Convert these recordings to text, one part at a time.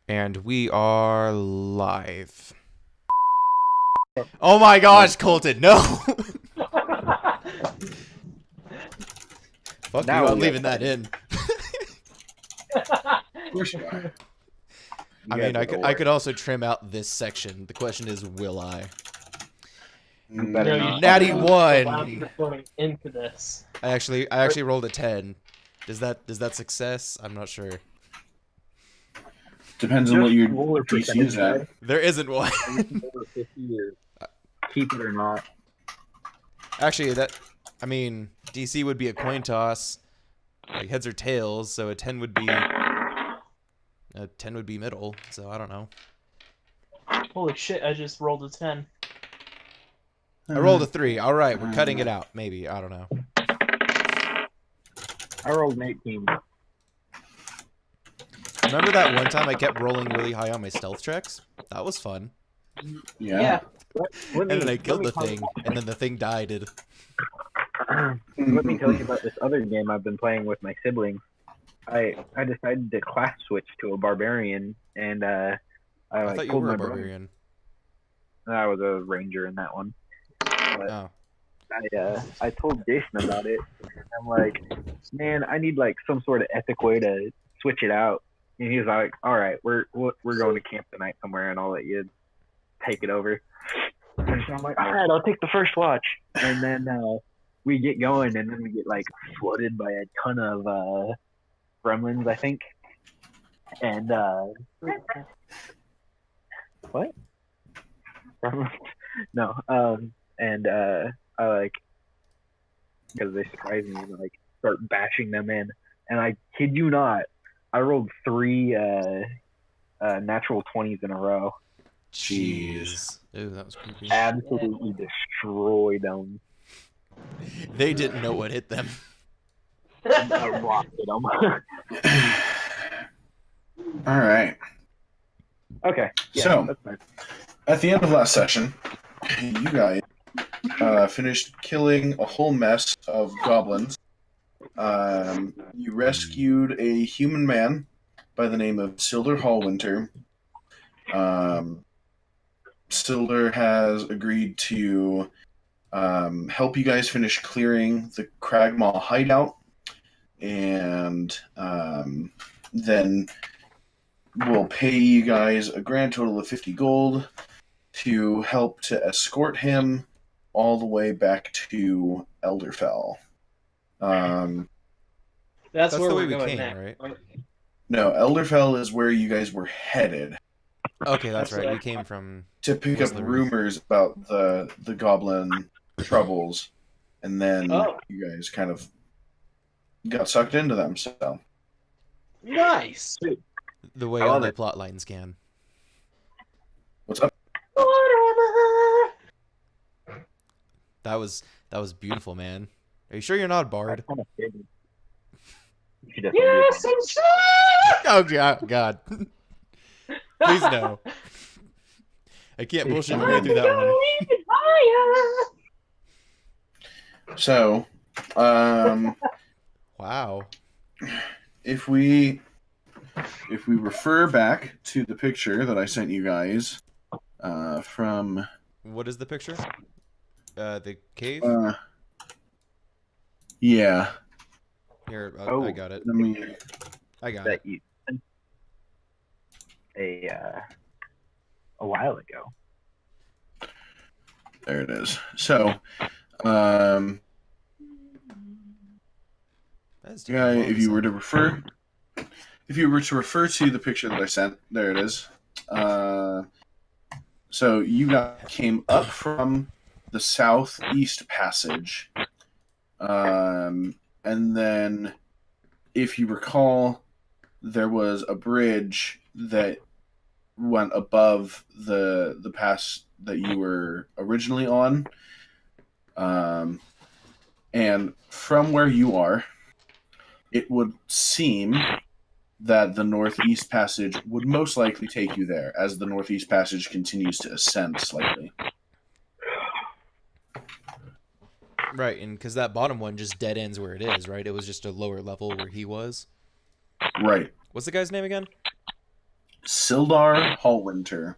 And we are live. Oh my gosh, Colton, no! Fuck you, I'm leaving that in. Of course you are. I mean, I could also trim out this section. The question is, will I? Better not. Natty 1! Going into this. I actually rolled a 10. Is that success? I'm not sure. Depends on what your roller DC is at. There isn't one. Over 50 years. Keep it or not. Actually, I mean, DC would be a coin toss, like heads or tails. So a 10 would be middle. So I don't know. Holy shit! I just rolled a 10. I rolled a 3. All right, we're cutting it out. Maybe, I don't know. I rolled an 18. Remember that one time I kept rolling really high on my stealth checks? That was fun. Yeah. And then I killed the thing, and then the thing died. Let me tell you about this other game I've been playing with my siblings. I decided to class switch to a barbarian, and I thought you told were my a brother. barbarian. I was a ranger in that one. But Oh. I told Jason about it. I'm like, man, I need like some sort of epic way to switch it out. And he was like, all right, we're going to camp tonight somewhere, and I'll let you take it over. And so I'm like, all right, I'll take the first watch. And then we get going, and then we get like flooded by a ton of gremlins, I think. And what? Gremlins? No. And I like, because they surprised me, and like start bashing them in. And I kid you not, I rolled 3 natural 20s in a row. Jeez. Ew, that was creepy. Absolutely destroyed them. They didn't know what hit them. I rocked them. All right. Okay. Yeah, So, that's fine. at the end of last session, you guys finished killing a whole mess of goblins. You rescued a human man by the name of Silder Hallwinter. Silder has agreed to help you guys finish clearing the Cragmaw hideout, and then we'll pay you guys a grand total of 50 gold to help to escort him all the way back to Elderfell. That's where the way we're we going came, next. right? No, Elderfell is where you guys were headed Okay, that's That's right. what We I came from... to pick Was up the- rumors about the goblin troubles, and then Oh. you guys kind of got sucked into them. So Nice. the way I love only it. plot lines can. what's up? Whatever. That was beautiful, man. Are you sure you're not a bard? Kind of figured. You should definitely Yes, do I'm sure. Oh God. Please no. I can't bullshit my way through that one. Even higher. So, Wow. if we refer back to the picture that I sent you guys from What is the picture? The cave? yeah, Here, I Oh. got it. let me. I got that it. you a while ago. There it is. So, That is taking yeah, a while if to you were send. to refer to the picture that I sent, there it is. So you guys came up from the southeast passage, and then, if you recall, there was a bridge that went above the pass that you were originally on, and from where you are, it would seem that the Northeast Passage would most likely take you there, as the Northeast Passage continues to ascend slightly. Right, and because that bottom one just dead ends where it is, right? It was just a lower level where he was. Right. What's the guy's name again? Sildar Hallwinter.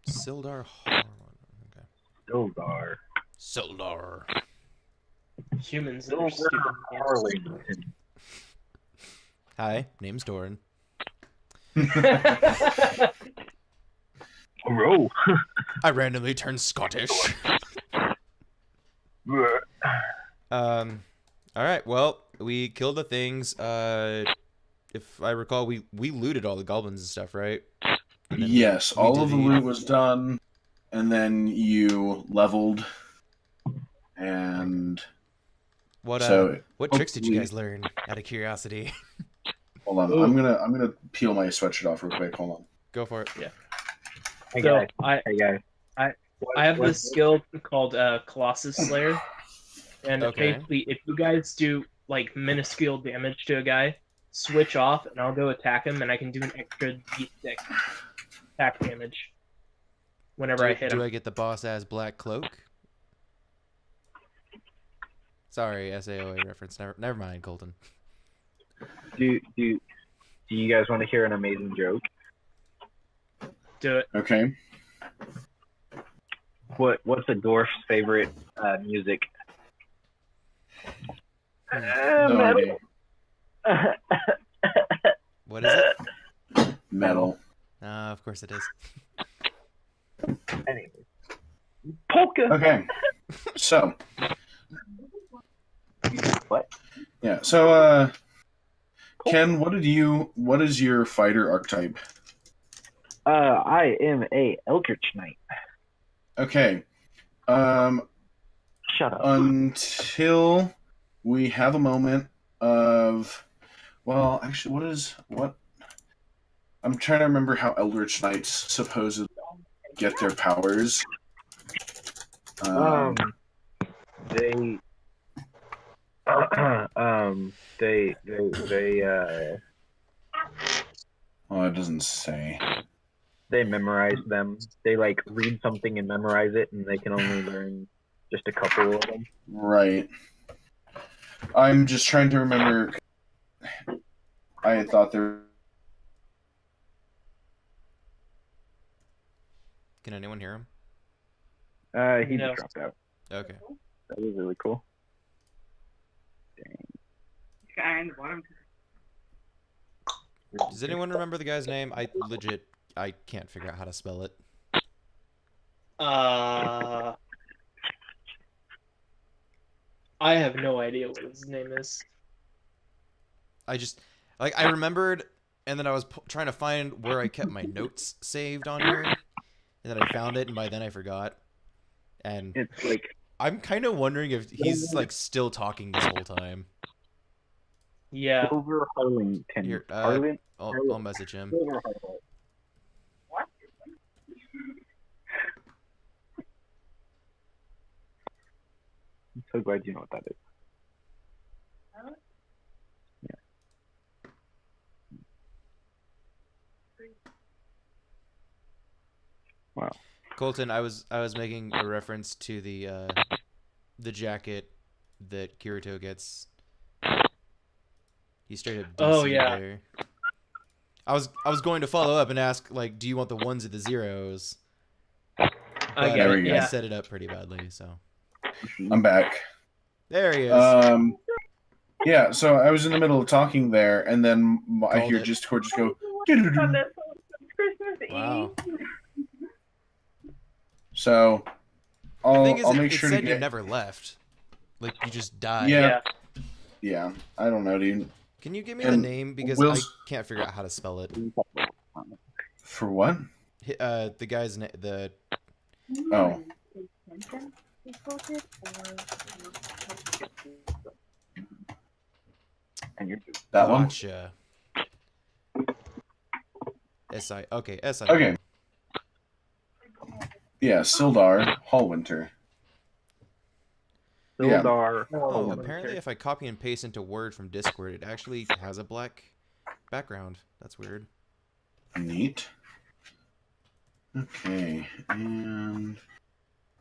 Sildar. Okay. Sildar. Sildar. Humans that are Silver stupid. Arlington. Hi, name's Doran. Bro. I randomly turned Scottish. All right. Well, we killed the things. If I recall, we looted all the goblins and stuff, right? And then Yes, we all of the divvied. loot was done, and then you leveled, and What so what tricks did you hopefully- guys learn? Out of curiosity. hold on. Ooh. I'm gonna peel my sweatshirt off real quick. Hold on. Go for it. Hey So guys. Hey guys. I have this skill called Colossus Slayer, and Okay. basically, if you guys do like minuscule damage to a guy, switch off, and I'll go attack him, and I can do an extra D6 attack damage whenever I hit him. Do I get the boss ass black cloak? Sorry, SAOA reference. Never mind, Colton. Do you guys want to hear an amazing joke? Do it. Okay. What's a dwarf's favorite music? No idea. What is it? Metal. Of course it is. Anyway. Polka. Okay. So. What? Yeah. So, Ken, what is your fighter archetype? I am a Eldritch Knight. Okay. Shut up. Until we have a moment of, well, actually, what? I'm trying to remember how Eldritch Knights supposedly get their powers. They Well, it doesn't say. they memorize them. They like read something and memorize it, and they can only learn just a couple of them. Right. I'm just trying to remember. I had thought there. Can anyone hear him? He No. just dropped out. Okay. That was really cool. Does anyone remember the guy's name? I can't figure out how to spell it. I have no idea what his name is. I remembered, and then I was trying to find where I kept my notes saved on here, and then I found it, and by then I forgot. And It's like I'm kind of wondering if he's like still talking this whole time. Yeah. Silver Harlington. Here, I'll message him. Silver Harlington. I'm so glad you know what that is. Wow. Colton, I was making a reference to the jacket that Kirito gets. He straight up DC'd Oh, yeah. there. I was going to follow up and ask, like, do you want the ones or the zeros? I But get There it. we go. I Yeah. set it up pretty badly, so I'm back. there he is. Yeah. So I was in the middle of talking there, and then I Called hear it. Discord just go. "Doo-doo-doo." Wow. So The I'll thing is, I'll it, make it sure said to you get. never left. Like, you just died. Yeah. Yeah. I don't know, dude. Can you give me the And name? Because Will's- I can't figure out how to spell it. For what? The guy's the Oh. And you're That one. Gotcha. S-I. Okay, S-I. Okay. Yeah, Sildar Hallwinter. Yeah. Sildar. Oh, apparently if I copy and paste into Word from Discord, it actually has a black background. That's weird. Neat. Okay, and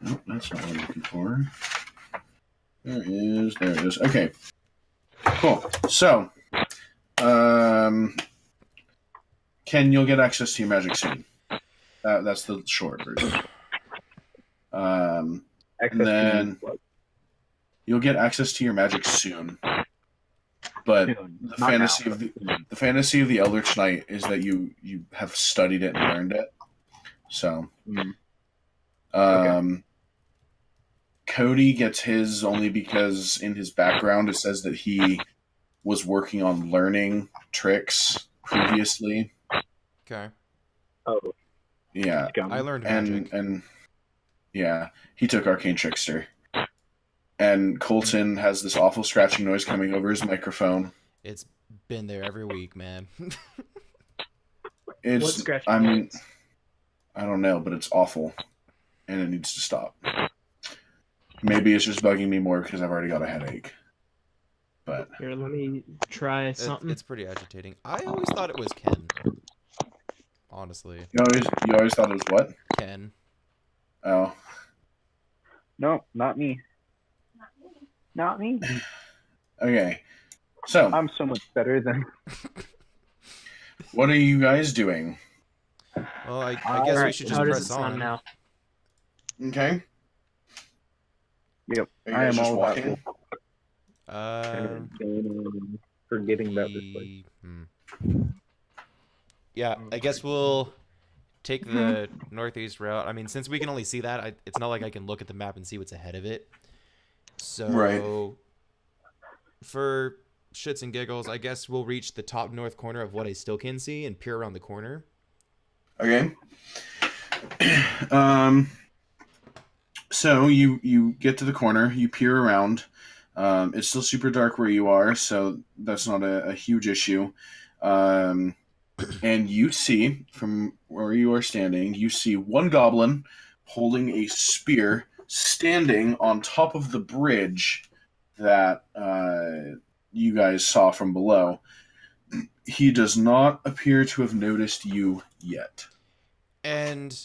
nope, that's not what I'm looking for. There it is. Okay, cool. So, Ken, you'll get access to your magic soon. That's the short version. And Access then to what? you'll get access to your magic soon. But Soon. the Not fantasy now, of the but soon. the fantasy of the Eldritch Knight is that you have studied it and learned it. So, Mm. Cody gets his only because in his background it says that he was working on learning tricks previously. Okay. Oh, Yeah, scum. I learned magic. and yeah, he took Arcane Trickster. And Colton has this awful scratching noise coming over his microphone. It's been there every week, man. What It's, scratching I mean, noise? I don't know, but it's awful, and it needs to stop. Maybe it's just bugging me more because I've already got a headache. But Here, let me try something. It's pretty agitating. I always thought it was Ken. Honestly, you always thought it was what? Ken. Oh, No, not me. Not me. okay. So, I'm so much better than. what are you guys doing? Well, I guess we Alright, should just how does press it sound on. now? Okay. Yep, Are you I guys am just all walking? about forgetting about this place. Yeah, I guess we'll take the northeast route. I mean, since we can only see that, it's not like I can look at the map and see what's ahead of it. So, Right. for shits and giggles, I guess we'll reach the top north corner of what I still can see and peer around the corner. Okay. So you get to the corner, you peer around. It's still super dark where you are, so that's not a huge issue. And you see, from where you are standing, you see one goblin holding a spear standing on top of the bridge that you guys saw from below. He does not appear to have noticed you yet. And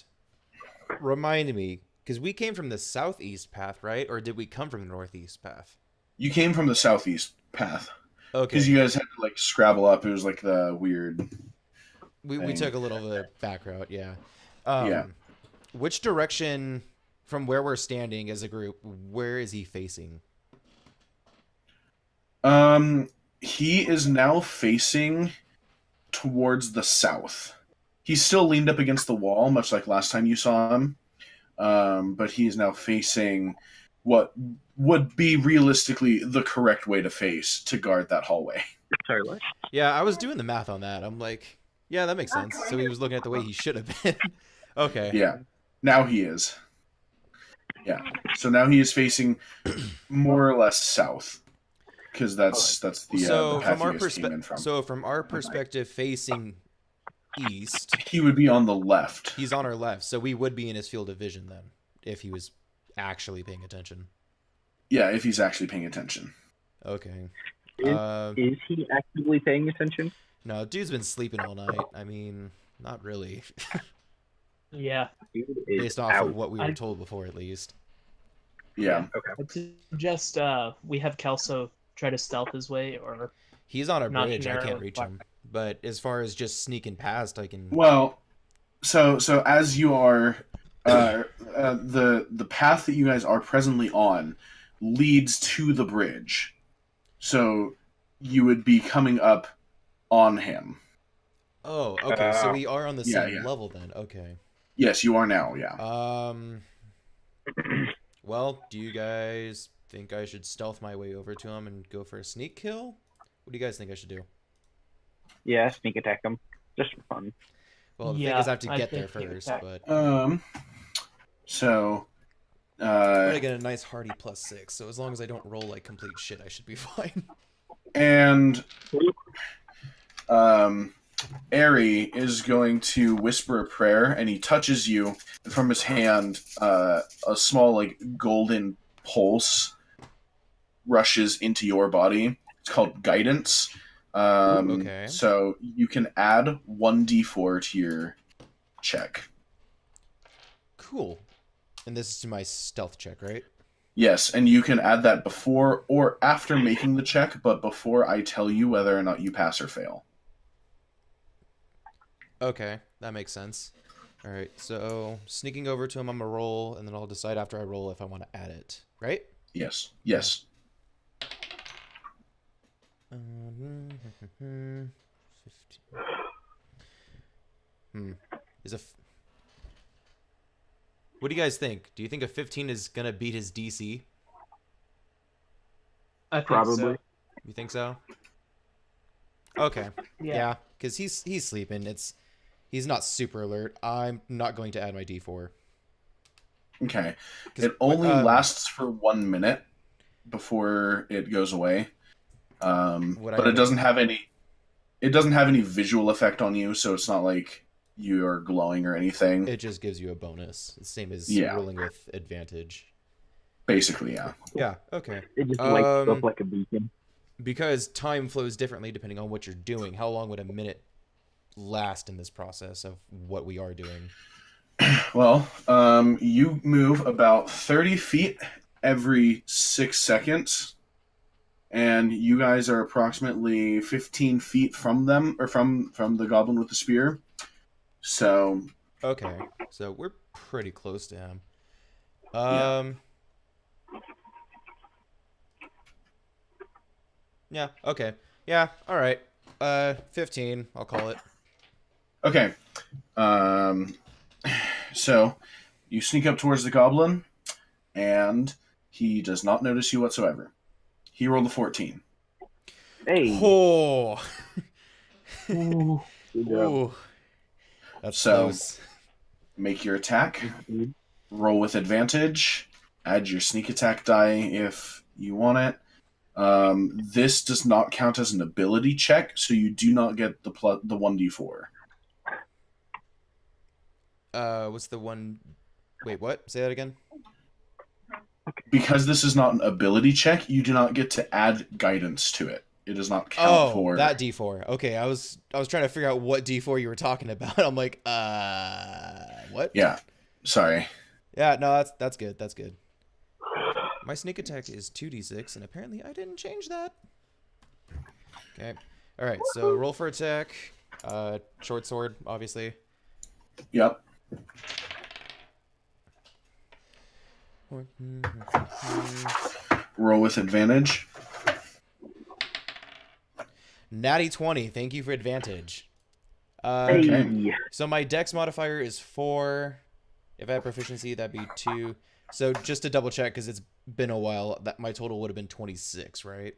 remind me, because we came from the southeast path, right? Or did we come from the northeast path? You came from the southeast path. Okay. Because you guys had to like scrabble up. It was like the weird. We thing. took a little bit of back route, yeah. Yeah. Which direction from where we're standing as a group, where is he facing? He is now facing towards the south. He's still leaned up against the wall, much like last time you saw him. But he is now facing what would be realistically the correct way to face to guard that hallway. Sorry, what? Yeah, I was doing the math on that. I'm like, yeah, that makes sense. So he was looking at the way he should have been. Okay. Yeah. Now he is. Yeah. So now he is facing more or less south. Because that's the So the path from our you guys came in from. so from our perspective, facing east, He would be on the left. he's on our left. So we would be in his field of vision then, if he was actually paying attention. Yeah, if he's actually paying attention. Okay. Is he actively paying attention? No, dude's been sleeping all night. I mean, not really. Yeah. Dude is Based off out. of what we were told before, at least. Yeah. Okay. I'd suggest we have Kelso try to stealth his way, or He's on a Not bridge. I can't narrow, reach but- him. But as far as just sneaking past, I can. Well, so as you are, the path that you guys are presently on leads to the bridge, so you would be coming up on him. Oh, okay. So we are on the yeah, same yeah. level then. Okay. Yes, you are now. Yeah. Well, do you guys think I should stealth my way over to him and go for a sneak kill? What do you guys think I should do? Yeah, sneak attack him. Just for fun. Well, the Yeah, thing is, I have to I get there think sneak first, attack. but So, I'm gonna get a nice hardy +6. So as long as I don't roll like complete shit, I should be fine. and Ari is going to whisper a prayer, and he touches you, and from his hand, a small like golden pulse rushes into your body. It's called guidance. Okay. So you can add 1d4 to your check. Cool. And this is to my stealth check, right? Yes, and you can add that before or after making the check, but before I tell you whether or not you pass or fail. Okay, that makes sense. All right, so sneaking over to him, I'm gonna roll, and then I'll decide after I roll if I want to add it. Right? Yes. Yes. 15. Is a. What do you guys think? Do you think a 15 is gonna beat his DC? I think Probably. so. You think so? Okay. Yeah. Yeah, because he's sleeping. He's not super alert. I'm not going to add my D4. Okay. 'Cause It only what, lasts for 1 minute before it goes away. Would I But it have doesn't have any. It doesn't have any visual effect on you, so it's not like you are glowing or anything. It just gives you a bonus. It's the same as Yeah. rolling with advantage. Basically, yeah. Yeah. Okay. It just lights Um, up like a beacon. Because time flows differently depending on what you're doing. How long would a minute last in this process of what we are doing? Well, you move about 30 feet every 6 seconds, and you guys are approximately 15 feet from them, or from the goblin with the spear. So, Okay. So we're pretty close to him. Yeah. Yeah, okay. Yeah, all right. 15, I'll call it. okay. So, you sneak up towards the goblin, and he does not notice you whatsoever. He rolled a 14. Hey. Oh. Ooh, good job. Ooh. That's So- close. Make your attack. Roll with advantage. Add your sneak attack die if you want it. This does not count as an ability check, so you do not get the 1d4. What's the one? Wait, what? Say that again. Because this is not an ability check, you do not get to add guidance to it. It does not count Oh, for that D4. Okay, I was trying to figure out what D4 you were talking about. I'm like, what? Yeah. Sorry. Yeah, no, that's good. That's good. My sneak attack is 2d6, and apparently I didn't change that. Okay. All right, so roll for attack. Short sword, obviously. Yep. Roll with advantage. Natty 20. Thank you for advantage. Hey. So my dex modifier is 4. If I have proficiency, that'd be 2. So just to double check, because it's been a while, that my total would have been 26, right?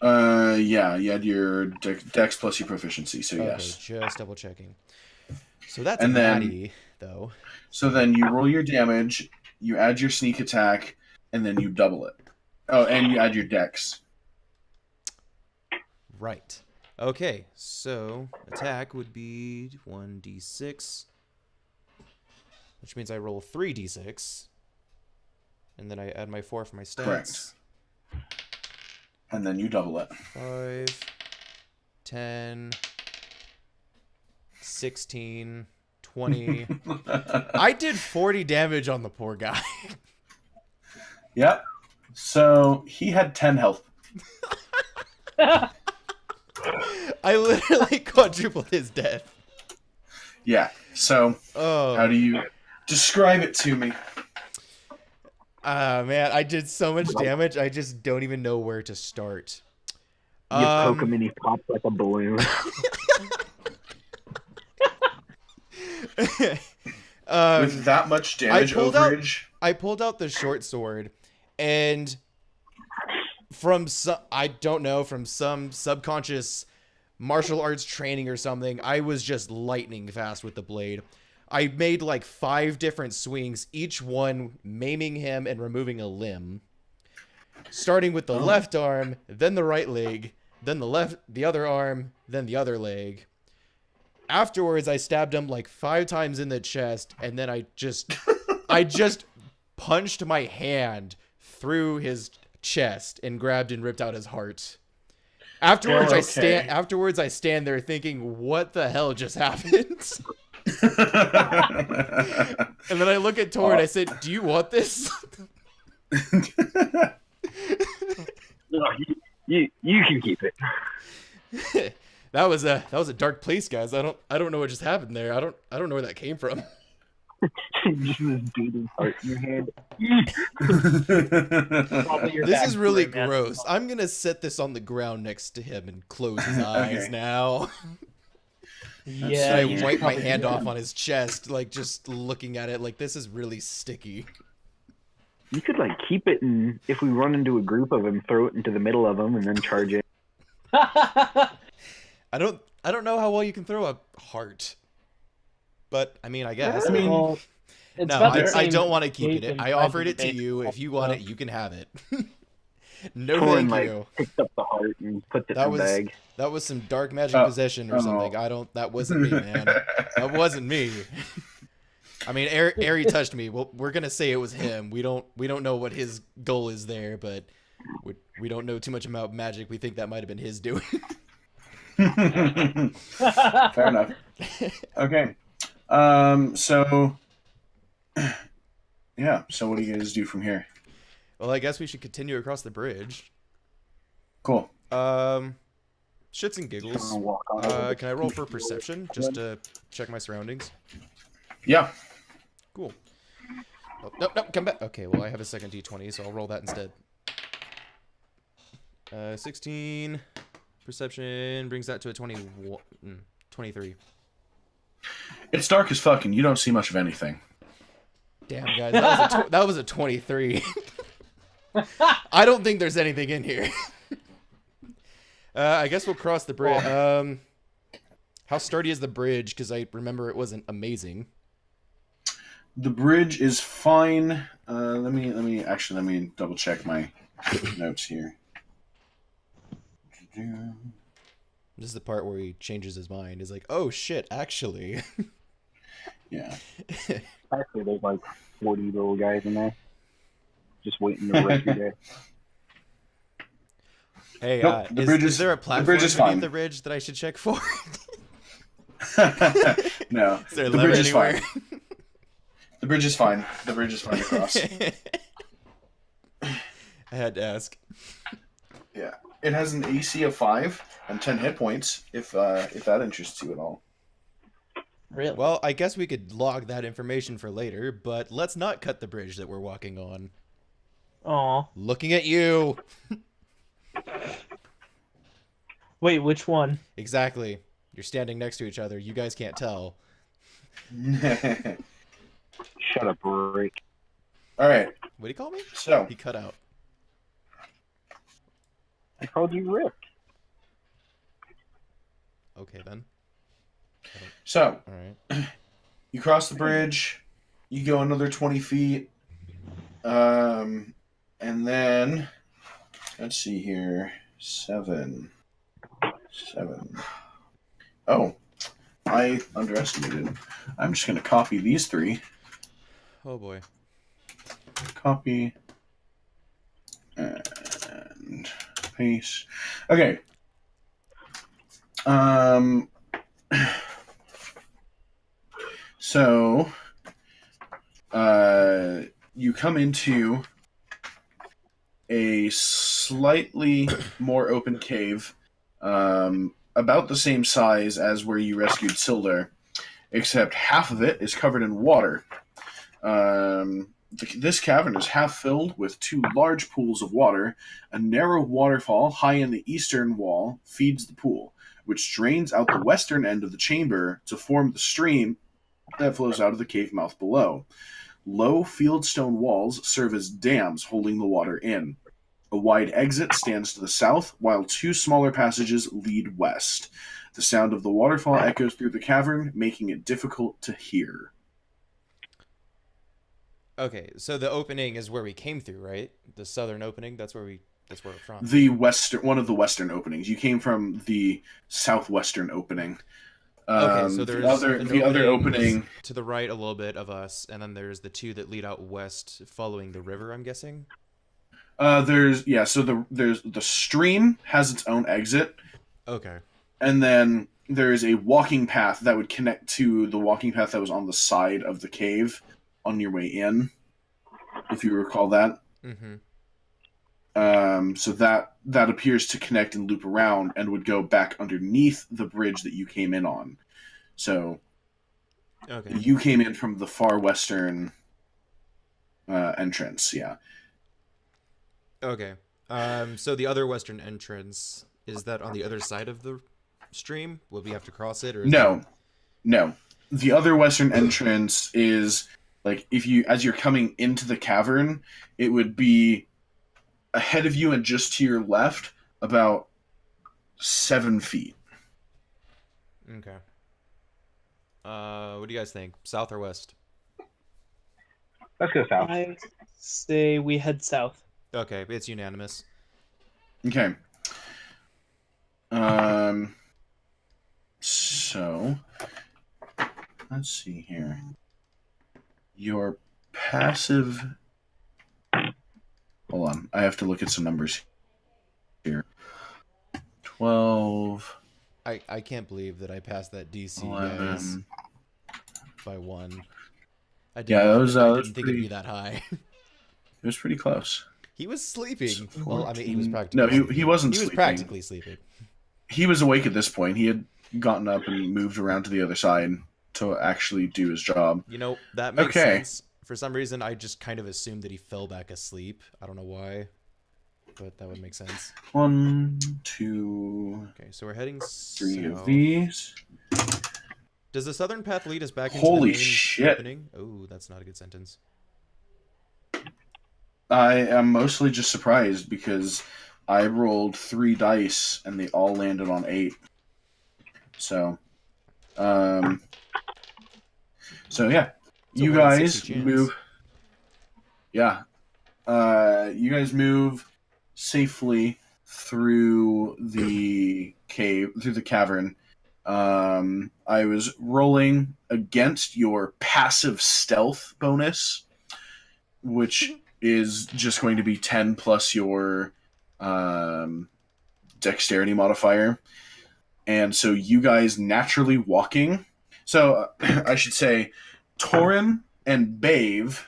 Yeah, you had your dex plus your proficiency, so Okay, yes. just double checking. So that's And a then- natty, though. So then you roll your damage, you add your sneak attack, and then you double it. Oh, and you add your dex. Right. Okay, so attack would be 1d6, which means I roll 3d6, and then I add my 4 for my stats. Correct. And then you double it. 5, 10, 16, 20. I did 40 damage on the poor guy. Yep. So he had 10 health. I literally quadrupled his death. Yeah. So Oh. how do you describe it to me? Man, I did so much damage, I just don't even know where to start. You poke him and he pops like a balloon. With that much damage overage? I pulled out the short sword, and from some, I don't know, from some subconscious martial arts training or something, I was just lightning fast with the blade. I made like 5 different swings, each one maiming him and removing a limb. Starting with the left arm, then the right leg, then the other arm, then the other leg. Afterwards, I stabbed him like 5 times in the chest, and then I just punched my hand through his chest and grabbed and ripped out his heart. Afterwards, I stand there thinking, what the hell just happened? And then I look at Tor and I said, do you want this? No, you can keep it. That was a dark place, guys. I don't know what just happened there. I don't know where that came from. Just this beating heart in your hand. Probably your This is really backstory, man. gross. I'm gonna set this on the ground next to him and close his eyes Okay. now. Yeah, I you should wipe my probably hand do off that. on his chest, like just looking at it. Like this is really sticky. You could like keep it, and if we run into a group of them, throw it into the middle of them, and then charge it. I don't know how well you can throw a heart, but I mean, I guess. I mean, Well, it's No, about the I same don't want to keep shape it. and I size offered as it to a you. baseball, If you want so- it, you can have it. No, Torin thank like you. picked up the heart and put it That in was the bag. that was some dark magic Oh, possession or oh. something. That wasn't me, man. That wasn't me. I mean, Ari touched me. Well, we're gonna say it was him. We don't know what his goal is there, but we don't know too much about magic. We think that might have been his doing. Fair enough. Okay. So yeah. So what do you guys do from here? Well, I guess we should continue across the bridge. Cool. Shits and giggles. Gonna walk on over the Can I roll for perception just to check my surroundings? Yeah. Cool. Oh, no, come back. Okay, well, I have a second d20, so I'll roll that instead. 16. Perception brings that to a 23. It's dark as fuck, and you don't see much of anything. Damn, guys, that was a 23. I don't think there's anything in here. I guess we'll cross the bridge. How sturdy is the bridge? Because I remember it wasn't amazing. The bridge is fine. Let me double check my notes here. This is the part where he changes his mind. He's like, "Oh shit, actually." Yeah. Actually, there's like 40 little guys in there, just waiting to wreck your day. Hey, Nope, the bridge is is- there a the platform bridge is beneath fine. the bridge that I should check for? No. Is there a The lever bridge is anywhere? fine. The bridge is fine. The bridge is fine to cross. I had to ask. Yeah. It has an AC of 5 and 10 hit points, if that interests you at all. Really? Well, I guess we could log that information for later, but let's not cut the bridge that we're walking on. Aw. Looking at you. Wait, which one? Exactly. You're standing next to each other. You guys can't tell. Shut up, Rick. All right. What do you call me? So, He cut out. I called you Rick. Okay, then. so All right. you cross the bridge. You go another 20 feet. And then let's see here. 7. Oh, I underestimated. I'm just gonna copy these 3. Oh, boy. Copy and paste. Okay. So you come into a slightly more open cave, about the same size as where you rescued Sildar, except half of it is covered in water. This cavern is half filled with 2 large pools of water. A narrow waterfall high in the eastern wall feeds the pool, which drains out the western end of the chamber to form the stream that flows out of the cave mouth below. Low fieldstone walls serve as dams holding the water in. A wide exit stands to the south, while 2 smaller passages lead west. The sound of the waterfall echoes through the cavern, making it difficult to hear. Okay, so the opening is where we came through, right? The southern opening. That's where we're from. One of the western openings. You came from the southwestern opening. Okay, so there's the other opening. to the right a little bit of us, and then there's the 2 that lead out west, following the river. I'm guessing. There's the stream has its own exit, Okay. and then there is a walking path that would connect to the walking path that was on the side of the cave on your way in, if you recall that. Mm-hmm. So that appears to connect and loop around and would go back underneath the bridge that you came in on. So Okay. you came in from the far western entrance. Yeah. Okay. So the other western entrance, is that on the other side of the stream? Would we have to cross it, or is No, that... no. The other western entrance is like if you, as you're coming into the cavern, it would be ahead of you and just to your left, about 7 feet. Okay. What do you guys think? South or west? Let's go south. I say we head south. Okay, it's unanimous. Okay. So let's see here. Your passive. Hold on, I have to look at some numbers here. 12. I can't believe that I passed that DC, 11. guys, by 1. I did Yeah, not, that was I that didn't was think pretty. it'd be that high. It was pretty close. He was sleeping. 14. Well, I mean, he was practically No, sleeping. he wasn't He was sleeping. practically sleeping. He was awake at this point. He had gotten up and moved around to the other side to actually do his job. You know, that makes Okay. sense. For some reason, I just kind of assumed that he fell back asleep. I don't know why, but that would make sense. 1, 2, Okay, so we're heading 3 of south. these. Does the southern path lead us back into Holy the main shit. opening? Oh, that's not a good sentence. I am mostly just surprised because I rolled 3 dice and they all landed on 8. So, yeah, It's a you 1 in guys 60 chance. move. Yeah, you guys move safely through the cavern. I was rolling against your passive stealth bonus, which is just going to be 10 plus your dexterity modifier. And so you guys naturally walking. So I should say Torin and Bave.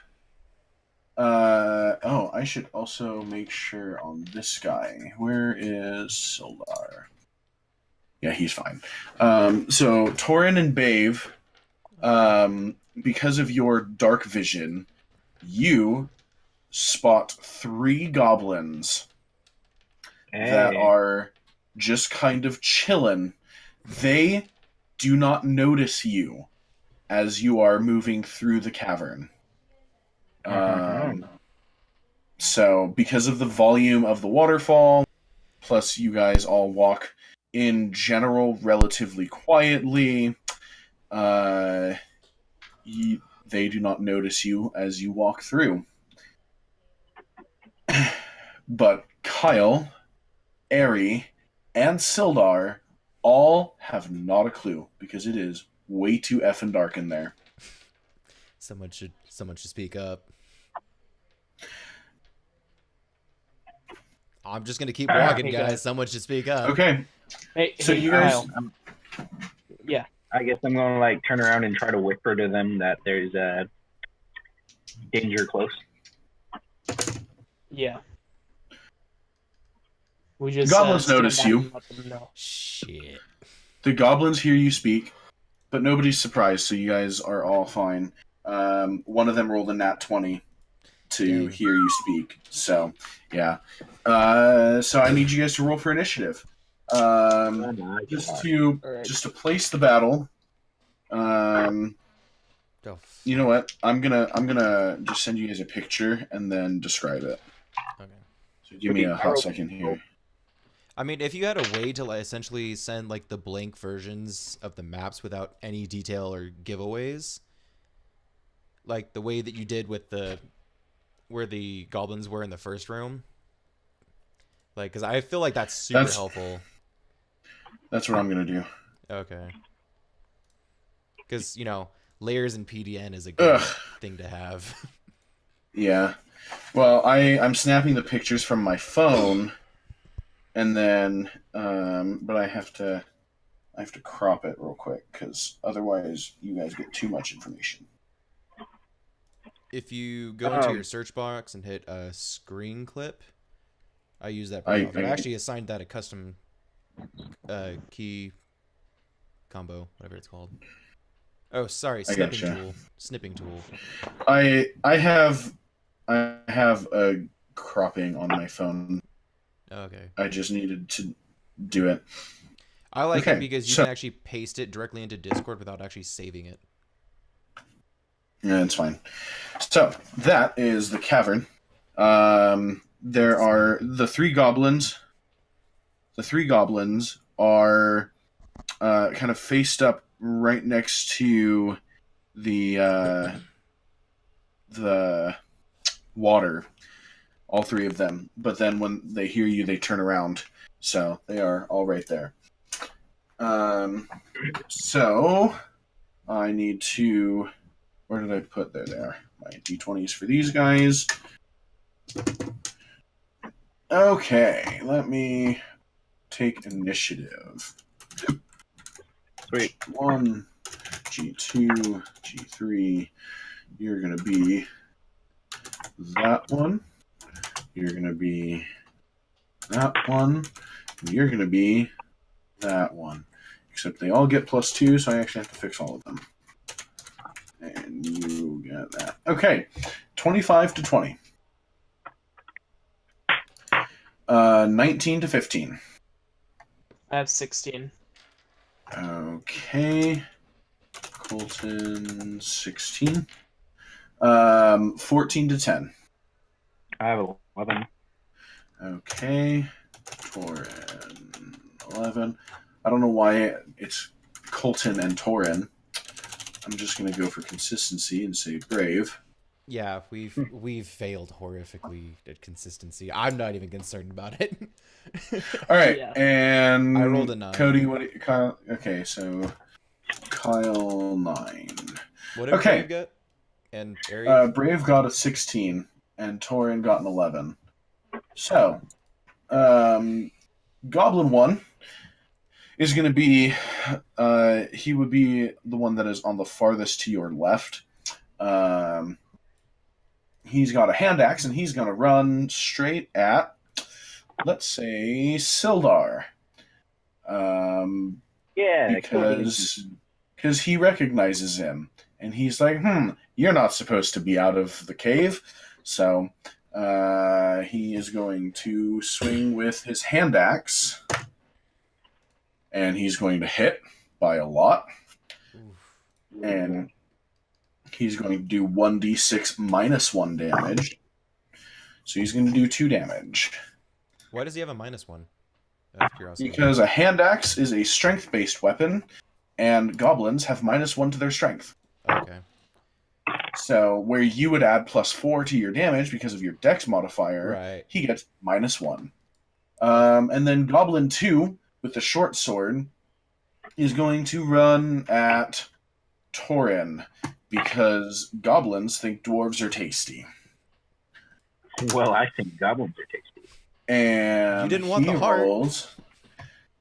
I should also make sure on this guy. Where is Sildar? Yeah, he's fine. So Torin and Bave, because of your dark vision, you spot 3 goblins that Hey. are just kind of chilling. They do not notice you as you are moving through the cavern. So, because of the volume of the waterfall, plus you guys all walk in general relatively quietly, they do not notice you as you walk through. But Kyle, Ari, and Sildar all have not a clue because it is way too effing dark in there. Someone should speak up. I'm just gonna keep walking, Hey, guys. guys. Someone should speak up. Okay, Hey, so hey, you guys. Kyle. Yeah. I guess I'm gonna like turn around and try to whisper to them that there's danger close. Yeah. We just Goblins stand notice back you. and let them know. Shit. The goblins hear you speak, but nobody's surprised, so you guys are all fine. One of them rolled a nat 20 to Dang. hear you speak. So, yeah. So I need you guys to roll for initiative. Just to Alright. just to place the battle. Oh, You know what? I'm gonna just send you guys a picture and then describe it. okay. So give me a hot second here. I mean, if you had a way to like, essentially send like the blank versions of the maps without any detail or giveaways, like the way that you did with the where the goblins were in the first room, like, because I feel like that's super helpful. That's what I'm gonna do. Okay. Because layers in PDN is a good thing to have. Yeah. Well, I'm snapping the pictures from my phone, and then but I have to crop it real quick because otherwise you guys get too much information. If you go into your search box and hit screen clip, I use that pretty often. I I actually assigned that a custom key combo, whatever it's called. Oh, sorry, I snipping gotcha. tool. Snipping tool. I have a cropping on my phone. Okay. I just needed to do it. I like it Okay, because you so can actually paste it directly into Discord without actually saving it. yeah, it's fine. So that is the cavern. There are the three goblins. The three goblins are kind of faced up right next to the water. All three of them. But then when they hear you, they turn around. So they are all right there. So I need to. Where did I put? There they are. My d20s for these guys. Okay, let me take initiative. Sweet. 1, G2, G3. You're going to be that one. You're going to be that one. And you're going to be that one. Except they all get +2, so I actually have to fix all of them. And you get that. Okay, 25 to 20. 19 to 15. I have 16. Okay. Colton, 16. 14 to 10. I have 11. Okay. Torin, 11. I don't know why it's Colton and Torin. I'm just going to go for consistency and say Brave. Yeah, we've failed horrifically at consistency. I'm not even concerned about it. All right, Yeah. and I rolled a 9. Cody, Kyle? Okay, so Kyle 9. What did Okay. Brave get? And Aries? Brave got a 16, and Torin got an 11. So, Goblin 1 is going to be, he would be the one that is on the farthest to your left. He's got a hand axe, and he's going to run straight at, let's say, Sildar. Yeah, Because he recognizes him, and he's like, you're not supposed to be out of the cave. So he is going to swing with his hand axe, and he's going to hit by a lot. Oof. And he's going to do 1d6 minus 1 damage. So he's going to do 2 damage. Why does he have a -1? Out of curiosity. Because a hand axe is a strength-based weapon, and goblins have -1 to their strength. Okay. So where you would add +4 to your damage because of your dex modifier, Right. he gets -1. And then Goblin 2, with the short sword, is going to run at Torin, because goblins think dwarves are tasty. Well, I think goblins are tasty. And You didn't want the heart.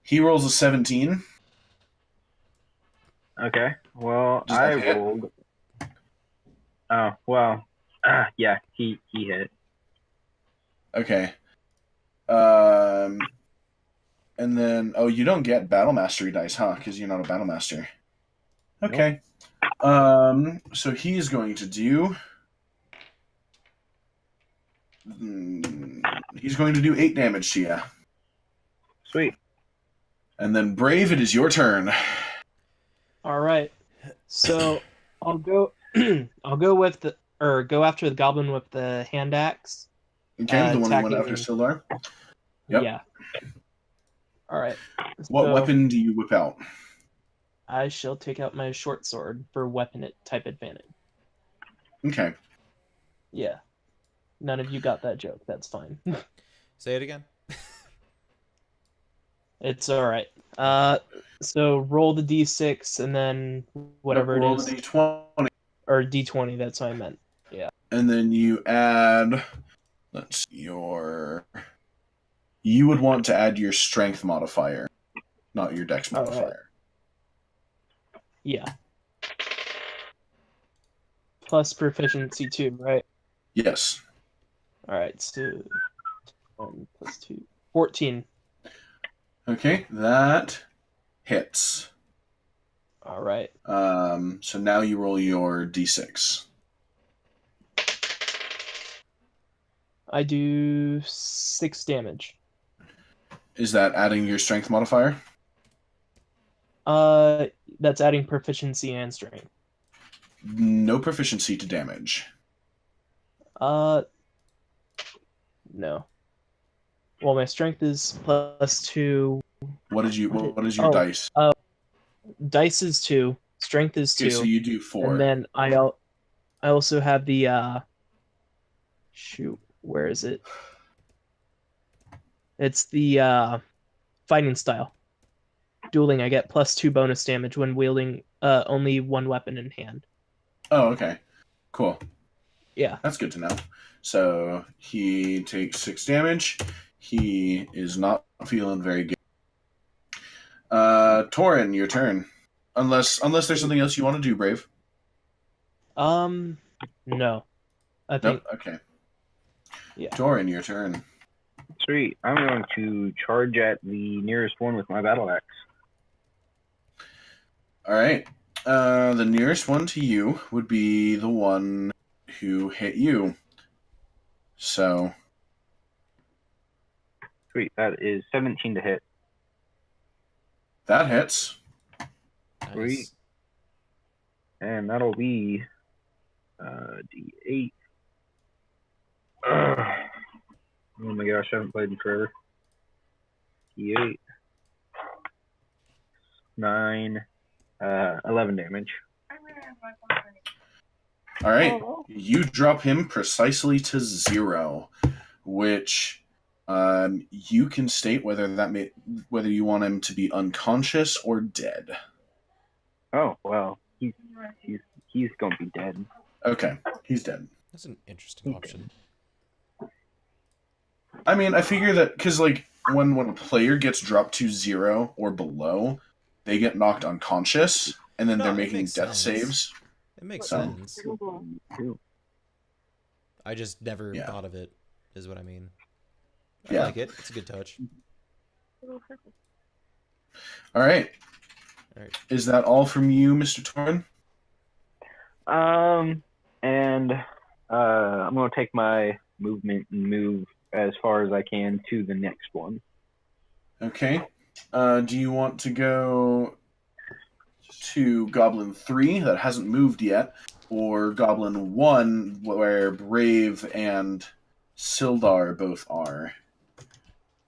He rolls a 17. Okay. Well, Does I that hit? rolled. Oh well. Yeah, he hit. Okay. And then you don't get battle mastery dice, huh? Because you're not a battle master. Okay. So he's going to do. He's going to do 8 damage to you. Sweet. And then Brave, it is your turn. All right. So I'll go. I'll go with go after the goblin with the hand axe. Okay, the one who went attacking after me. Sildar. Yep. Yeah. All right. What So weapon do you whip out? I shall take out my short sword for weapon type advantage. Okay. Yeah. None of you got that joke. That's fine. Say it again. It's all right. So roll the d6 and then whatever roll it is, the d20. or d20. That's what I meant. And then you add. Let's see, You would want to add your strength modifier, not your dex All right. modifier. Yeah. Plus proficiency too, right? Yes. All right. So 1 plus 2. 14. Okay, that hits. All right. So now you roll your d6. I do 6 damage. Is that adding your strength modifier? That's adding proficiency and strength. No proficiency to damage. No. Well, my strength is +2. What is your dice? Dice is 2. Strength is 2. Okay, so you do 4. And then I also have the shoot, where is it? It's the fighting style. Dueling, I get +2 bonus damage when wielding only one weapon in hand. Oh, okay. Cool. Yeah. That's good to know. So he takes 6 damage. He is not feeling very good. Torin, your turn. Unless there's something else you want to do, Brave. No. I think. Nope. Okay. Yeah. Torin, your turn. Sweet. I'm going to charge at the nearest one with my battle axe. All right. The nearest one to you would be the one who hit you. So. Sweet. That is 17 to hit. That hits. Sweet. Nice. And that'll be D8. Oh my gosh, I haven't played in forever. D8. 9. 11 damage. All right. You drop him precisely to 0, which you can state whether you want him to be unconscious or dead. Oh well, he's gonna be dead. Okay, he's dead. That's an interesting option. I mean, I figure that because like when a player gets dropped to 0 or below, they get knocked unconscious, and then No, they're it making makes death sense. saves. It makes So- sense. I just never thought of it, is what I mean. I Yeah. like it. It's a good touch. All right. All right. Is that all from you, Mr. Torin? And I'm gonna take my movement and move as far as I can to the next one. Okay. Do you want to go to Goblin 3 that hasn't moved yet, or Goblin 1 where Brave and Sildar both are?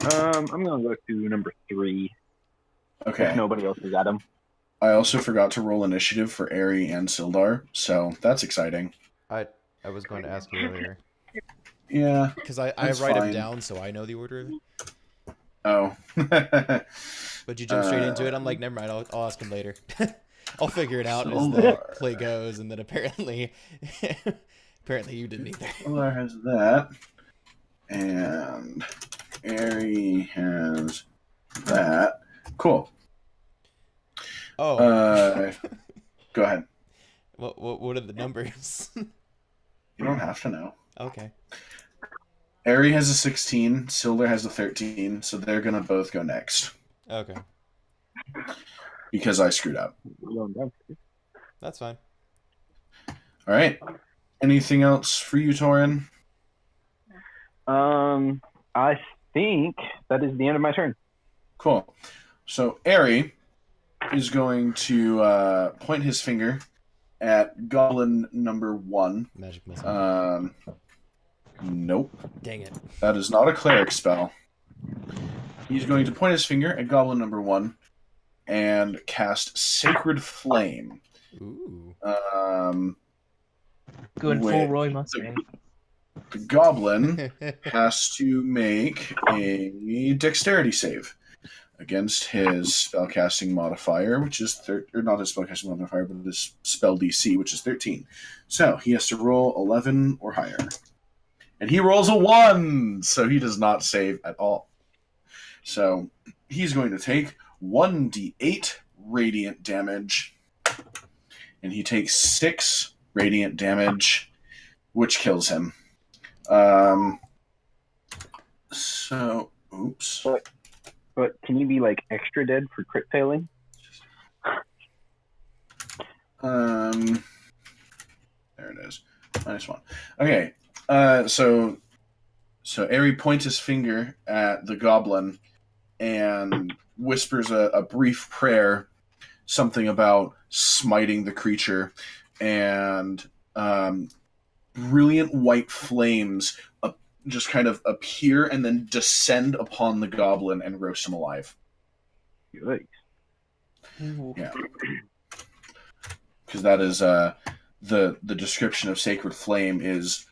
I'm gonna go to number 3 Okay. if nobody else has got him. I also forgot to roll initiative for Aerie and Sildar, so that's exciting. I was going to ask you earlier. Yeah. Because I That's write them fine. down so I know the order of it. Oh. But you jump straight into it. I'm like, never mind. I'll ask him later. I'll figure it out as the Sildar. play goes, and then apparently you didn't either. Sildar has that, and Aerie has that. Cool. Oh. Go ahead. What are the numbers? You don't have to know. Okay. Aerie has a 16, Sildar has a 13, so they're gonna both go next. Okay. Because I screwed up. That's fine. Alright. Anything else for you, Torin? I think that is the end of my turn. Cool. So Aerie is going to point his finger at Goblin number 1. Magic missile. Nope. Dang it. That is not a cleric spell. He's going to point his finger at Goblin number 1 and cast Sacred Flame. Ooh. Good Wait. full Roy Mustang. The Goblin has to make a Dexterity save against his spellcasting modifier, which is or not his spellcasting modifier, but his spell DC, which is 13. So he has to roll 11 or higher, and he rolls a 1, so he does not save at all. So he's going to take 1d8 radiant damage, and he takes 6 radiant damage, which kills him. So, oops. But can you be like extra dead for crit failing? There it is. -1. Okay. So Ari points his finger at the goblin and whispers a brief prayer, something about smiting the creature, and brilliant white flames just kind of appear and then descend upon the goblin and roast him alive. Yikes. Yeah. Because that is the description of sacred flame is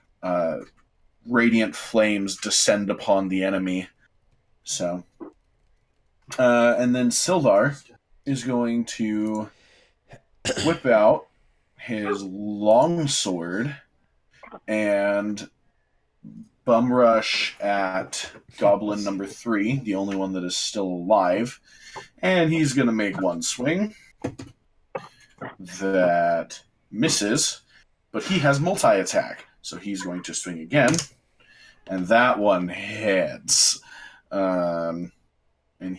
radiant flames descend upon the enemy. So, and then Sildar is going to whip out his long sword and bum rush at goblin number 3, the only one that is still alive, and he's going to make one swing that misses, but he has multi-attack, so he's going to swing again, and that one hits. And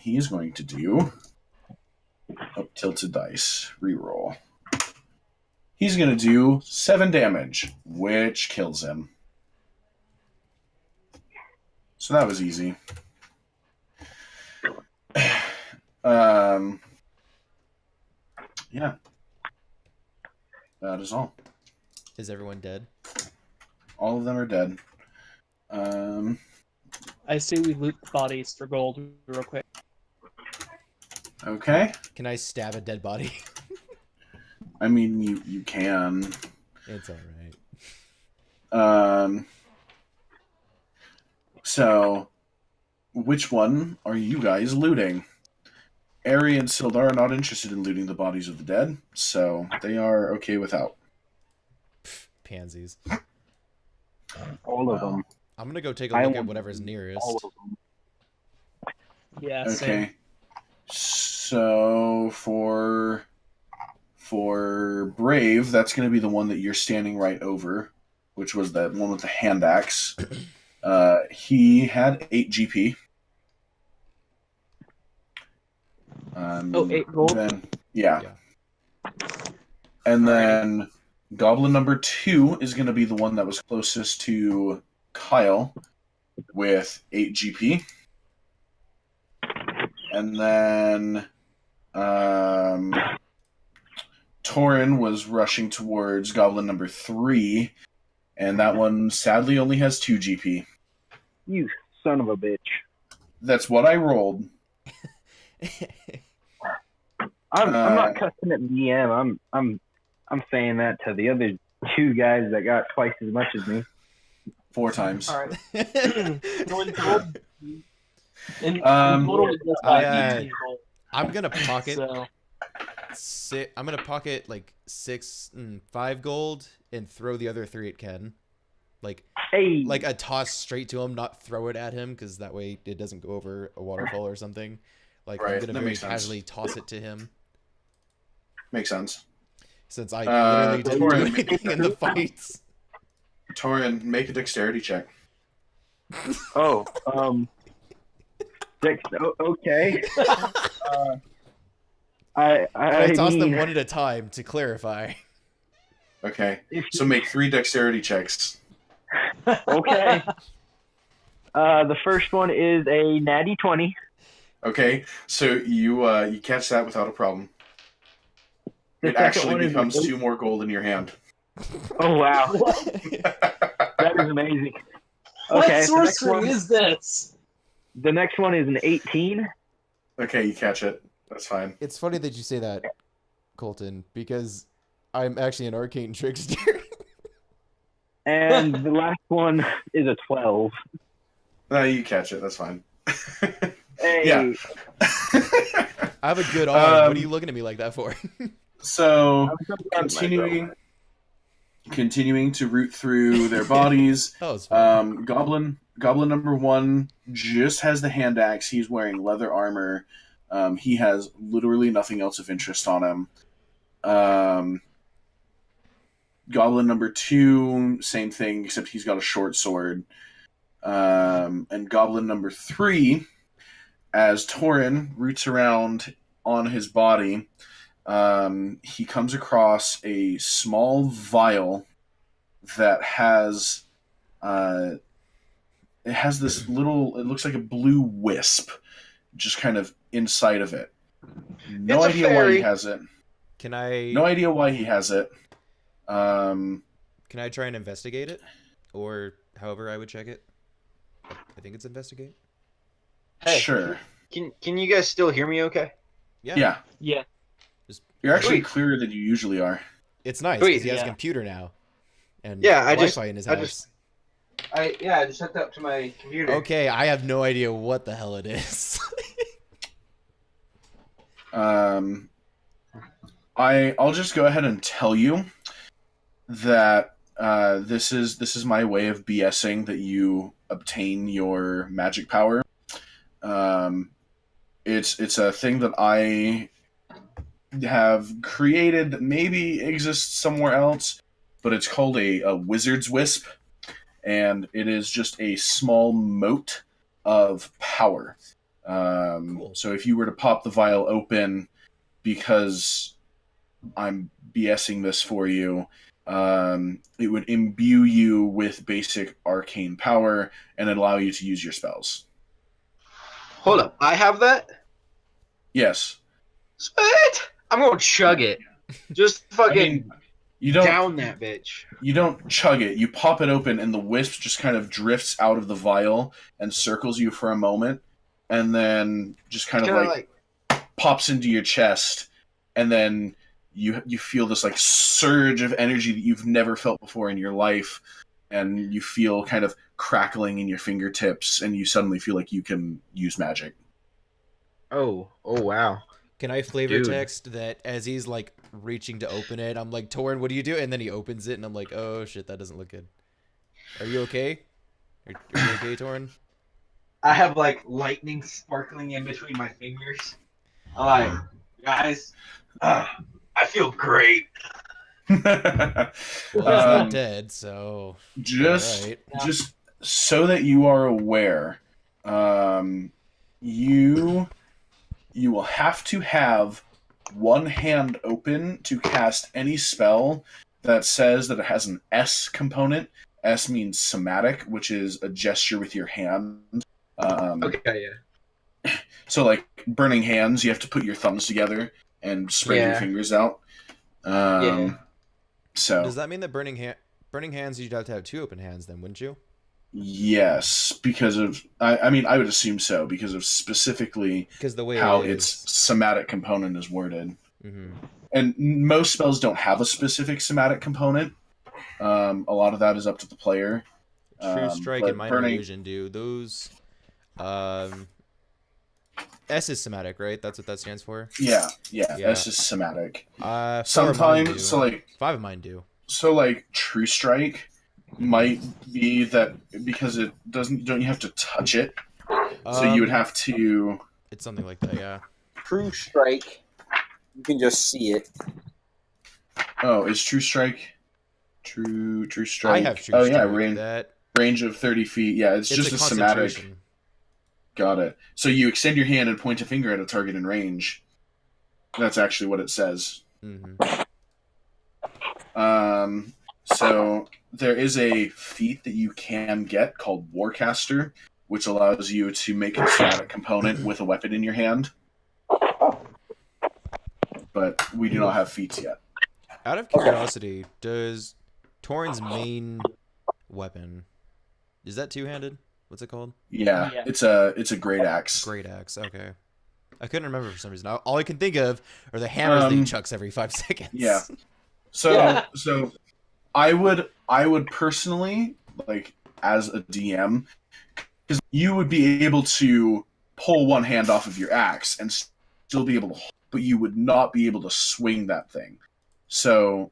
he's going to do up tilted dice, reroll. He's going to do 7 damage, which kills him. So that was easy. Yeah. That is all. Is everyone dead? All of them are dead. I say we loot bodies for gold real quick. Okay. Can I stab a dead body? I mean, you can. It's all right. So, which one are you guys looting? Ari and Sildar are not interested in looting the bodies of the dead, so they are okay without. Pansies. All of them. I'm gonna go take a look at whatever's nearest. All of them. Yeah, Okay. same. So for Brave, that's going to be the one that you're standing right over, which was that one with the hand axe. He had 8 GP. 8 gold? Then, yeah. And then Goblin number 2 is going to be the one that was closest to Kyle with 8 GP. And then Torin was rushing towards Goblin number 3, and that one sadly only has 2 GP. You son of a bitch. That's what I rolled. I'm not cussing at DM. I'm saying that to the other 2 guys that got twice as much as me. 4 times. All right. Going gold. And Um, total is just I, 18 gold. I'm gonna pocket. So, I'm gonna pocket like 5 gold and throw the other 3 at Ken. Hey. Like a toss straight to him, not throw it at him, because that way it doesn't go over a waterfall or something. Like Right, I'm gonna that very makes sense. casually toss it to him, Makes sense. since I literally didn't do Torin. anything in the fights. Torin, make a dexterity check. Oh, okay. I toss them mean, one at a time to clarify. Okay. So make 3 dexterity checks. Okay. The first one is a natty 20. Okay. So you catch that without a problem. The It second actually one is becomes an 2 more gold in your hand. Oh wow, that is amazing. what Okay, sorcery is this? the next one is an 18. Okay, you catch it. That's fine. It's funny that you say that, Colton, because I'm actually an arcane trickster. And the last one is a 12. No, you catch it. That's fine. Hey, Yeah. I have a good arm. What are you looking at me like that for? So I'm so proud of myself. continuing to root through their bodies. That was fun. Goblin number 1 just has the hand axe. He's wearing leather armor. He has literally nothing else of interest on him. Goblin number 2, same thing, except he's got a short sword. And goblin number 3, as Torin roots around on his body, he comes across a small vial that has it has this little, it looks like a blue wisp just kind of inside of it. No It's a idea why he fairy. has it. Can I No idea why he has it. can I try and investigate it? Or however I would check it? I think it's investigate. Hey, Sure. Can you guys still hear me okay? Yeah. Yeah. You're actually Sweet. clearer than you usually are. It's nice Sweet. because he has a Yeah. computer now. And Yeah, I Wi-Fi in his I house. just- I just hooked up to my computer. Okay, I have no idea what the hell it is. I'll just go ahead and tell you that this is my way of BSing that you obtain your magic power. It's a thing that I have created that maybe exists somewhere else, but it's called a wizard's wisp, and it is just a small mote of power. Cool. So if you were to pop the vial open, because I'm BSing this for you, it would imbue you with basic arcane power and allow you to use your spells. Hold up, I have that. Yes. Sweet. I'm gonna chug it. Just fucking You don't down that bitch. you don't chug it. You pop it open, and the wisp just kind of drifts out of the vial and circles you for a moment, and then just kind of Kinda like pops into your chest, and then you feel this like surge of energy that you've never felt before in your life, and you feel kind of crackling in your fingertips, and you suddenly feel like you can use magic. oh wow. Can I flavor Dude. text that as he's like reaching to open it, I'm like, Torin, what do you do? And then he opens it, and I'm like, oh shit, that doesn't look good. Are you okay? Are you okay, Torin? I have like lightning sparkling in between my fingers. I'm like, guys, I feel great. Well, he's not dead, so Just alright. just so that you are aware, you will have to have one hand open to cast any spell that says that it has an S component. S means somatic, which is a gesture with your hand. Okay, yeah. So, like burning hands, you have to put your thumbs together and spread your Yeah. fingers out. Yeah. So Does that mean that burning hands you'd have to have two open hands then, wouldn't you? yes, because of I mean I would assume so because of specifically Because the way how it its is. somatic component is worded. Mhm. And most spells don't have a specific somatic component. A lot of that is up to the player. True Strike but and Minor burning- Illusion do those. S is somatic, right? That's what that stands for. Yeah, Yeah. S is somatic. 4 of mine do. Sometimes, so 5 of mine do. True Strike might be that because it doesn't. Don't you have to touch it? So you would have to. It's something like that, yeah. True Strike, you can just see it. Oh, is True Strike? True Strike. I have True Oh Strike. yeah, range That of 30 feet. Yeah, it's just a somatic. concentration. Got it. So you extend your hand and point a finger at a target in range. That's actually what it says. Mhm. So there is a feat that you can get called Warcaster, which allows you to make a somatic component with a weapon in your hand. But we do not have feats yet. Out of curiosity, does Torin's main weapon is that two-handed? What's it called? Yeah, Yeah. it's a great axe. Great axe. Okay. I couldn't remember for some reason. All I can think of are the hammers that he chucks every 5 seconds. Yeah. So Yeah. so I would personally, like, as a DM, because you would be able to pull one hand off of your axe and still be able to, but you would not be able to swing that thing. So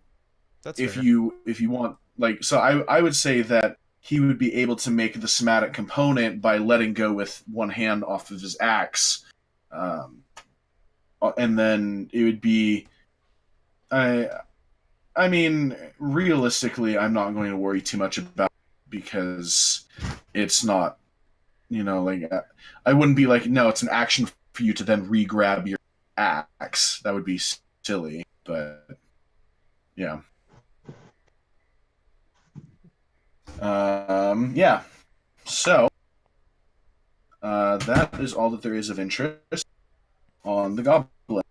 That's if fair. you want, like, so I would say that he would be able to make the somatic component by letting go with one hand off of his axe, and then it would be. I mean, realistically, I'm not going to worry too much about because it's not, like I wouldn't be like, no, it's an action for you to then re-grab your axe. That would be silly, but yeah. Yeah. So that is all that there is of interest on the goblin.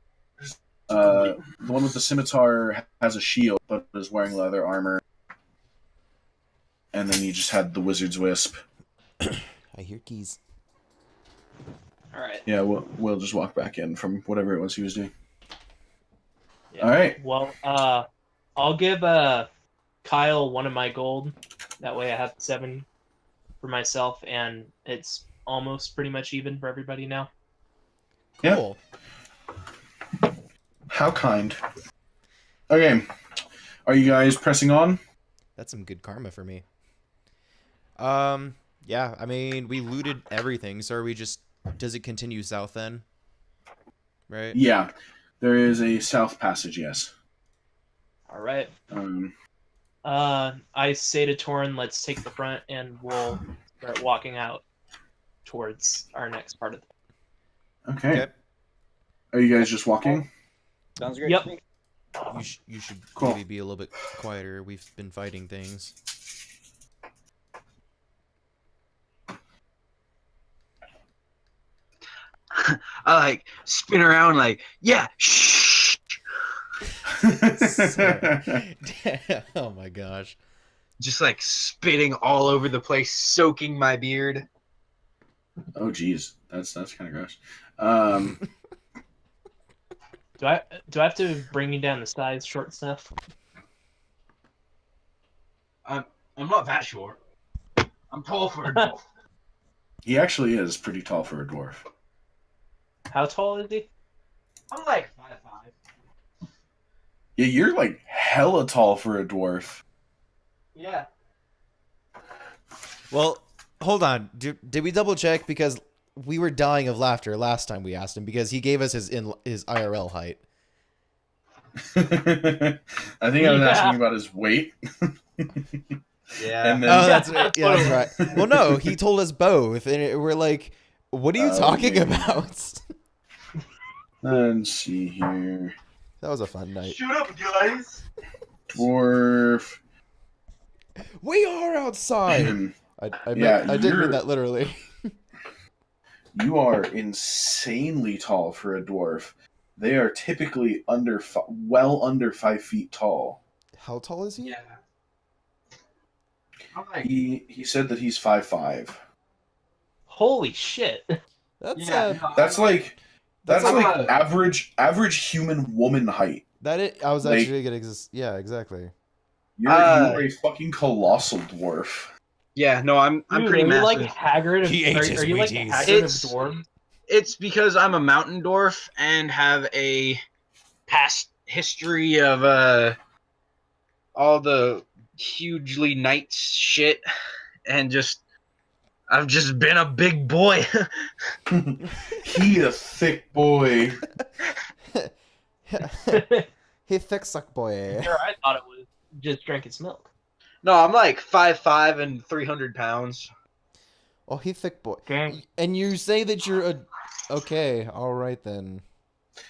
The one with the scimitar has a shield, but is wearing leather armor. And then you just had the wizard's wisp. I hear keys. All right. Yeah, we'll just walk back in from whatever it was he was doing. Yeah. All right. Well, I'll give Kyle one of my gold. That way I have 7 for myself, and it's almost pretty much even for everybody now. Cool. How kind. Okay. Are you guys pressing on? That's some good karma for me. Yeah, I mean, we looted everything, so are we just... Does it continue south then? Right? Yeah. There is a south passage, yes. All right. Um, I say to Torin, let's take the front, and we'll start walking out towards our next part of the... okay. Are you guys just walking? Sounds great. Yep. to me. You should Cool. maybe be a little bit quieter. We've been fighting things. I like spin around like, yeah, shh. Oh my gosh. Just like spitting all over the place, soaking my beard. Oh, geez. That's kind of gross. Do I have to bring you down the size, short stuff? I'm not that short. I'm tall for a dwarf. He actually is pretty tall for a dwarf. How tall is he? I'm like 5'5". Yeah, you're like hella tall for a dwarf. Yeah. Well, hold on. Did we double check? Because we were dying of laughter last time we asked him because he gave us his IRL height. I think I was asking about his weight. Yeah. And then, Oh, that's right. Well, no, he told us both, and we're like, "What are you talking maybe. about?" Let's see here. That was a fun night. Shut up, guys. Dwarf. We are outside. I Yeah, didn't you're- mean that literally. You are insanely tall for a dwarf. They are typically well under 5 feet tall. How tall is he? Yeah. I'm like, He said that he's 5'5". Holy shit! That's yeah, no, That's I'm like that's I'm like a- average human woman height. I was Like- actually gonna exist. Yeah, exactly. You are a fucking colossal dwarf. Yeah, no, I'm Dude, pretty are you massive. like Hagrid? He ate his Are you like the Wheaties. Hagrid It's- of dwarves? It's because I'm a mountain dwarf and have a past history of all the hugely knights shit, and I've just been a big boy. He a thick boy. He thick suck boy. Sure, I thought it was just drank its milk. No, I'm like 5'5" and 300 pounds. Oh, he thick boy. Gang. And you say that you're a... Okay, all right then.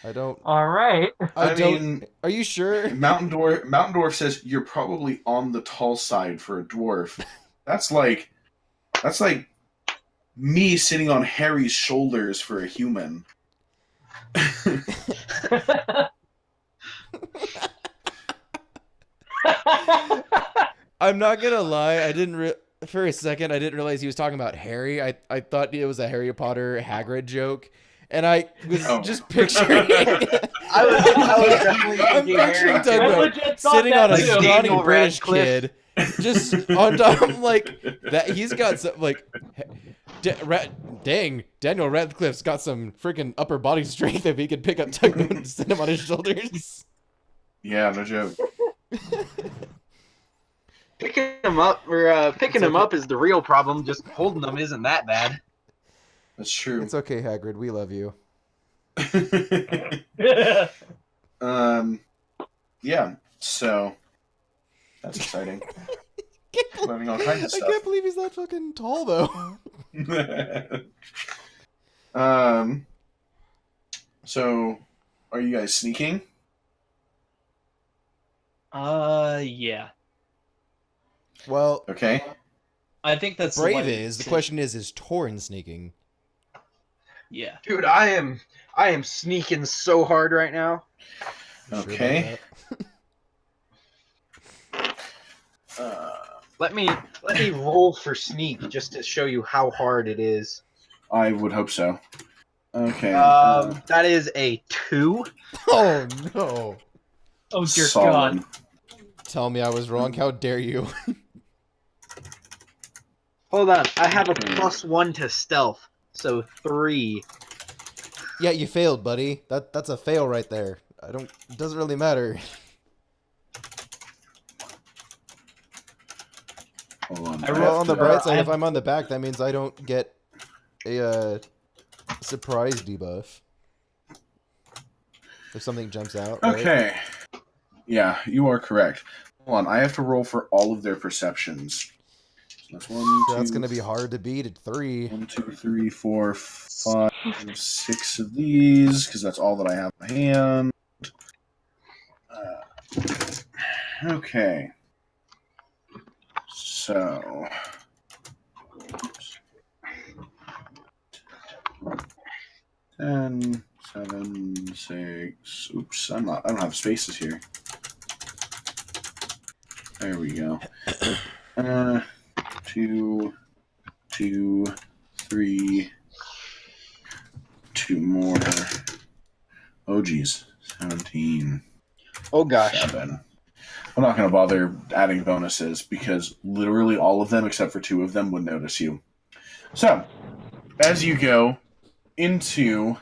I don't... All right. I don't... mean, Are you sure? Mountain Dwarf says you're probably on the tall side for a dwarf. That's like me sitting on Harry's shoulders for a human. I'm not gonna lie. I didn't... For a second, I didn't realize he was talking about Harry. I thought it was a Harry Potter Hagrid joke. And I was Oh. just picturing... I was definitely I'm thinking picturing Harry. Doug I Bro legit thought sitting that on a too. scrawny Daniel British Radcliffe. kid, just on top, like that. He's got some like, dang, Daniel Radcliffe's got some freaking upper body strength if he could pick up Tugboat and sit him on his shoulders. Yeah, no joke. Picking him up is the real problem. Just holding them isn't that bad. That's true. It's okay, Hagrid. We love you. Yeah, so that's exciting. Can't learning all kinds of I stuff. can't believe he's that fucking tall, though. So, are you guys sneaking? Yeah. Well, Okay. I think that's Brave what is. The question is Torn sneaking? Yeah. Dude, I am sneaking so hard right now. You sure about Okay. that? Let me roll for sneak just to show you how hard it is. I would hope so. Okay. That is a 2. Oh, no. Oh dear solid. God. Tell me I was wrong. How dare you? Hold on, I have a Okay. +1 to stealth, so 3. Yeah, you failed, buddy. That's a fail right there. It doesn't really matter. Hold on. I rolled- Well, on the to- bright side, I if I'm on the back, that means I don't get a surprise debuff. If something jumps out. Right? Okay. Yeah, you are correct. Hold on. I have to roll for all of their perceptions. So that's 1, So that's 2, gonna be hard to beat at 3. 1, 2, 3, 4, 5, 6 of these, because that's all that I have in my hand. Okay. So. Ten, 7, 6. Oops, I don't have spaces here. There we go. 2, 2, 3. 2 more. Oh geez, 17. Oh gosh. 7. I'm not going to bother adding bonuses because literally all of them, except for 2 of them, would notice you. So, as you go into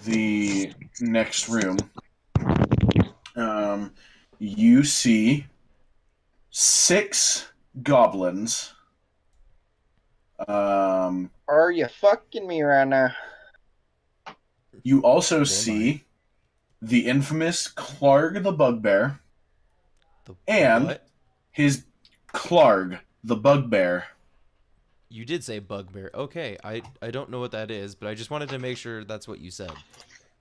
the next room, you see 6 goblins. Are you fucking me right now? You also Stand see the infamous Clarg the Bugbear and what? his Clarg the Bugbear. You did say bugbear. Okay, I don't know what that is, but I just wanted to make sure that's what you said.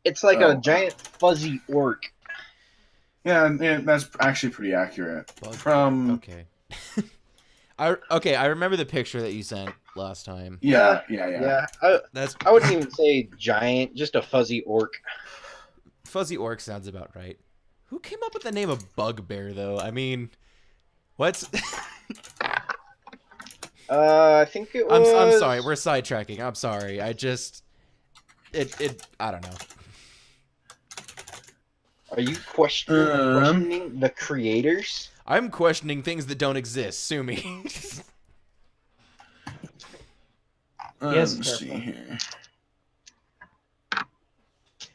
It's like Oh. a giant fuzzy orc. Yeah, and that's actually pretty accurate. Bugbear. From Okay. I remember the picture that you sent last time. yeah. Yeah, That's I wouldn't even say giant, just a fuzzy orc. Fuzzy Orc sounds about right. Who came up with the name of Bugbear though? I mean, what's I think it was. I'm sorry, we're sidetracking. I'm sorry. I just I don't know. Are you questioning the creators? I'm questioning things that don't exist. Sue me. Yes, let's see careful. here.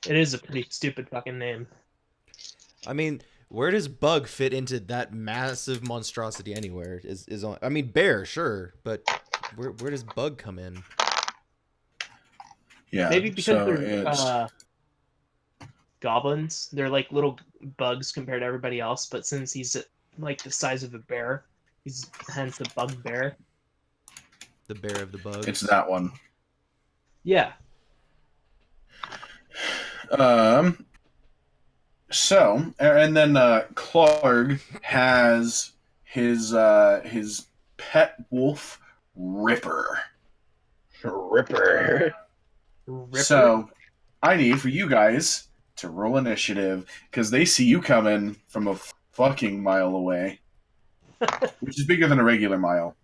It is a pretty stupid fucking name. I mean, where does Bug fit into that massive monstrosity anywhere? I mean, bear, sure, but where does Bug come in? Yeah, Maybe because so they're it's goblins. They're like little bugs compared to everybody else, but since he's like the size of a bear, he's hence the bugbear. The bear of the bugs. it's that one. Yeah. So, and then Clarg has his pet wolf Ripper. Ripper. Ripper. So, I need for you guys to roll initiative because they see you coming from a fucking mile away, which is bigger than a regular mile.